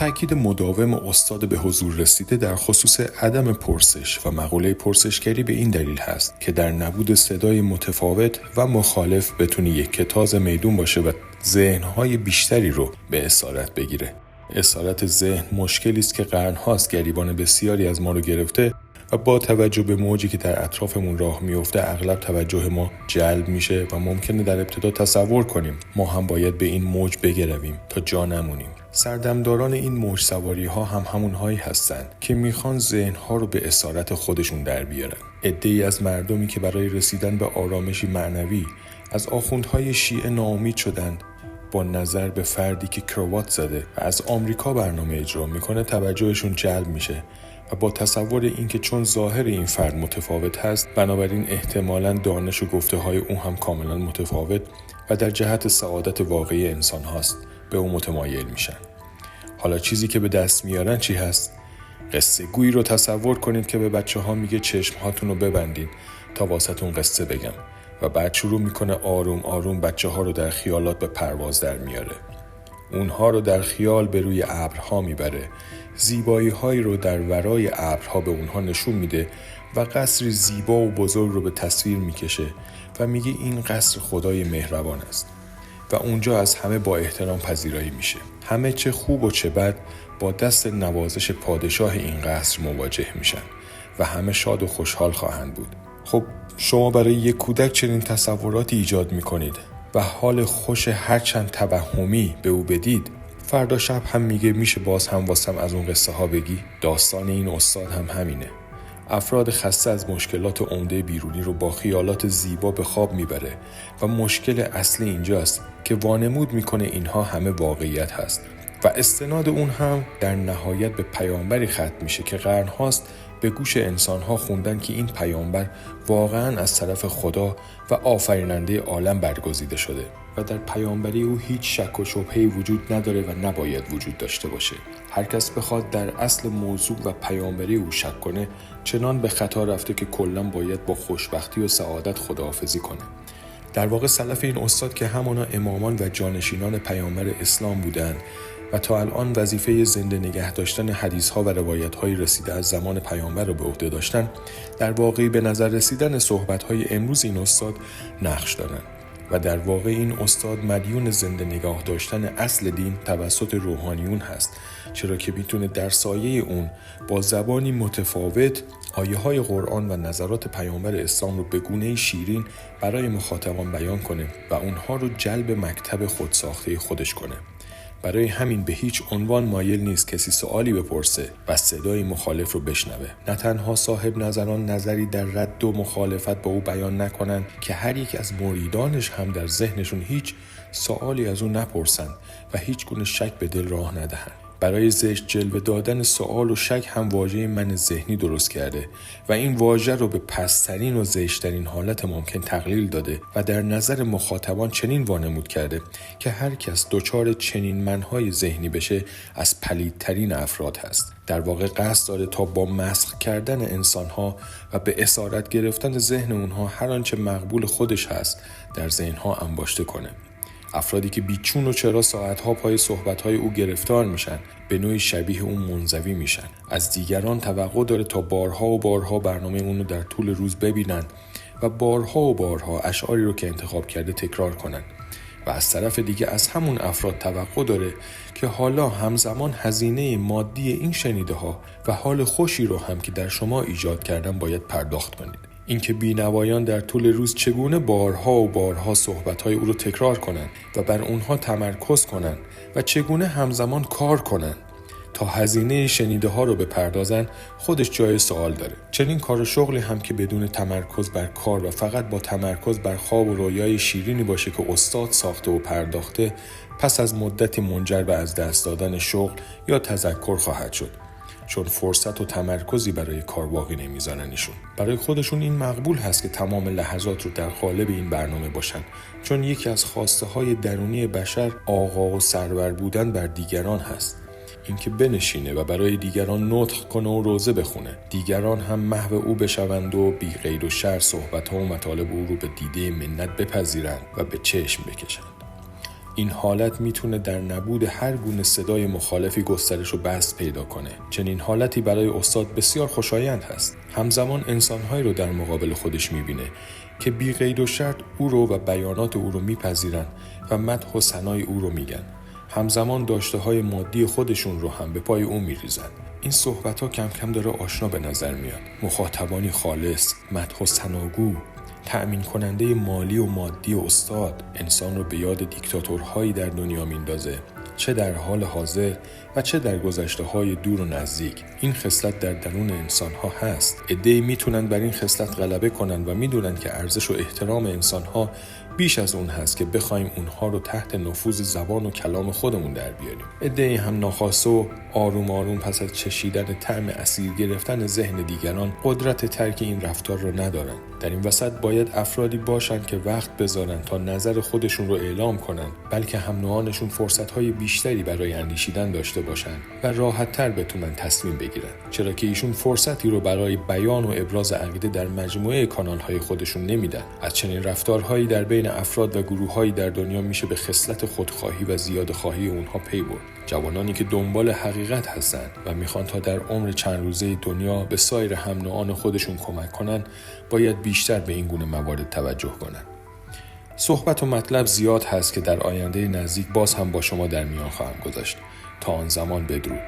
تأکید مداوم استاد به حضور رسیده در خصوص عدم پرسش و مقوله پرسشگری به این دلیل هست که در نبود صدای متفاوت و مخالف بتونه یک کتاز میدون باشه و ذهنهای بیشتری رو به اسارت بگیره. اسارت ذهن مشکلی است که قرن‌هاست گریبان بسیاری از ما رو گرفته و با توجه به موجی که در اطرافمون راه میفته اغلب توجه ما جلب میشه و ممکنه در ابتدا تصور کنیم ما هم باید به این موج بگرویم تا جا نمونیم. سردمداران این موج سواری ها هم همونهایی هستن که میخوان ذهنها رو به اسارت خودشون در بیارن. عده‌ای از مردمی که برای رسیدن به آرامشی معنوی از آخوندهای شیعه ناامید شدن، با نظر به فردی که کراوات زده و از آمریکا برنامه اجرا میکنه توجهشون جلب میشه و با تصور اینکه چون ظاهر این فرد متفاوت هست بنابراین احتمالاً دانش و گفته های او هم کاملا متفاوت و در جهت سعادت واقعی انسان هاست به او متمایل میشن. حالا چیزی که به دست میارن چی هست؟ قصه گویی رو تصور کنید که به بچه ها میگه چشم هاتون رو ببندین تا واسهتون قصه بگم و بعد شروع میکنه آروم آروم بچه ها رو در خیالات به پرواز در میاره. اونها رو در خیال به روی ابرها میبره، زیبایی هایی رو در ورای ابرها به اونها نشون میده و قصری زیبا و بزرگ رو به تصویر میکشه و میگه این قصر خدای مهربان است و اونجا از همه با احترام پذیرایی میشه. همه چه خوب و چه بد با دست نوازش پادشاه این قصر مواجه میشن و همه شاد و خوشحال خواهند بود. خب شما برای یک کودک چنین تصوراتی ایجاد میکنید و حال خوش هرچند توهمی به او بدید، فردا شب هم میگه میشه باز هم واسم از اون قصه ها بگی؟ داستان این استاد هم همینه. افراد خسته از مشکلات عمده بیرونی رو با خیالات زیبا به خواب میبره و مشکل اصلی اینجاست که وانمود میکنه اینها همه واقعیت هست و استناد اون هم در نهایت به پیامبری ختم میشه که قرنهاست به گوش انسانها خوندن که این پیامبر واقعا از طرف خدا و آفریننده عالم برگزیده شده و در پیامبری او هیچ شک و شبهه‌ای وجود نداره و نباید وجود داشته باشه. هر کس بخواد در اصل موضوع و پیامبری او شک کنه چنان به خطا رفته که کلاً باید با خوشبختی و سعادت خداحافظی کنه. در واقع سلف این استاد که همانا امامان و جانشینان پیامبر اسلام بودند و تا الان وظیفه زنده نگه داشتن حدیث‌ها و روایت‌های رسیده از زمان پیامبر رو به عهده داشتن، در واقع به نظر رسیدن صحبت‌های امروز این استاد نقش دارند و در واقع این استاد مدیون زنده نگاه داشتن اصل دین توسط روحانیون هست، چرا که میتونه در سایه اون با زبانی متفاوت آیه‌های قرآن و نظرات پیامبر اسلام رو به گونه‌ای شیرین برای مخاطبان بیان کنه و اونها رو جلب مکتب خودساخته خودش کنه. برای همین به هیچ عنوان مایل نیست کسی سوالی بپرسه و صدای مخالف رو بشنوه. نه تنها صاحب نظران نظری در رد و مخالفت با او بیان نکنن که هر یک از مریدانش هم در ذهنشون هیچ سوالی از او نپرسن و هیچ گونه شک به دل راه ندهن. برای زشت جلوه دادن سوال و شک هم واژه من ذهنی درست کرده و این واژه رو به پسترین و زشترین حالت ممکن تقلیل داده و در نظر مخاطبان چنین وانمود کرده که هر کس دچار چنین منهای ذهنی بشه از پلیدترین افراد هست. در واقع قصد داره تا با مسخ کردن انسانها و به اسارت گرفتن ذهن اونها هر آنچه مقبول خودش هست در ذهنها انباشته کنه. افرادی که بیچون و چرا ساعتها پای صحبتهای او گرفتار میشن به نوعی شبیه اون منزوی میشن. از دیگران توقع داره تا بارها و بارها برنامه اونو در طول روز ببینن و بارها و بارها اشعاری رو که انتخاب کرده تکرار کنن و از طرف دیگه از همون افراد توقع داره که حالا همزمان هزینه مادی این شنیده ها و حال خوشی رو هم که در شما ایجاد کردن باید پرداخت کنید. اینکه بینوایان در طول روز چگونه بارها و بارها صحبت‌های او رو تکرار کنن و بر اونها تمرکز کنن و چگونه همزمان کار کنن تا هزینه شنیده ها رو بپردازن خودش جای سوال داره. چنین کار و شغلی هم که بدون تمرکز بر کار و فقط با تمرکز بر خواب و رویای شیرینی باشه که استاد ساخته و پرداخته، پس از مدتی منجر به از دست دادن شغل یا تذکر خواهد شد، چون فرصت و تمرکزی برای کار باقی نمیذارن ایشون. برای خودشون این مقبول هست که تمام لحظات رو در قالب این برنامه باشن، چون یکی از خواسته های درونی بشر آقا و سرور بودن بر دیگران هست. اینکه بنشینه و برای دیگران نطق کنه و روزه بخونه، دیگران هم محو او بشوند و بی غیر و شر صحبت‌ها و مطالب او رو به دیده منت بپذیرند و به چشم بکشند. این حالت میتونه در نبود هر گونه صدای مخالفی گسترش و بسط پیدا کنه. چنین حالتی برای استاد بسیار خوشایند هست. همزمان انسان‌هایی رو در مقابل خودش میبینه که بی قید و شرط او رو و بیانات او رو میپذیرن و مدح و ثنای او رو میگن. همزمان داشته‌های مادی خودشون رو هم به پای او میریزن. این صحبت‌ها کم کم داره آشنا به نظر میاد. مخاطبانی خالص، مدح و ثناگو، تأمین کننده مالی و مادی استاد انسان رو به یاد دیکتاتورهایی در دنیا میندازه، چه در حال حاضر و چه در گذشته‌های دور و نزدیک. این خصلت در درون انسان‌ها هست. عده‌ای میتونن بر این خصلت غلبه کنن و میدونن که ارزش و احترام انسان‌ها بیش از اون هست که بخوایم اونها رو تحت نفوذ زبان و کلام خودمون در بیاریم. عده‌ای هم ناخواسته و آروم آروم پس از چشیدن طعم اسیر گرفتن ذهن دیگران قدرت ترک این رفتار رو ندارن. در این وسط باید افرادی باشن که وقت بذارن تا نظر خودشون رو اعلام کنن، بلکه هم نوعانشون فرصت‌های بیشتری برای اندیشیدن داشته باشن و راحت‌تر بتونن تصمیم بگیرن، چرا که ایشون فرصتی رو برای بیان و ابراز عقیده در مجموعه کانال‌های خودشون نمیدن. از چنین رفتارهایی در بین افراد و گروه‌هایی در دنیا میشه به خصلت خودخواهی و زیادخواهی اونها پی برد. جوانانی که دنبال حقیقت هستن و میخوان تا در عمر چند روزه دنیا به سایر هم نوعان خودشون کمک کنن، باید بیشتر به این گونه موارد توجه کنن. صحبت و مطلب زیاد هست که در آینده نزدیک باز هم با شما در میان خواهم گذاشت. تا آن زمان بدرود.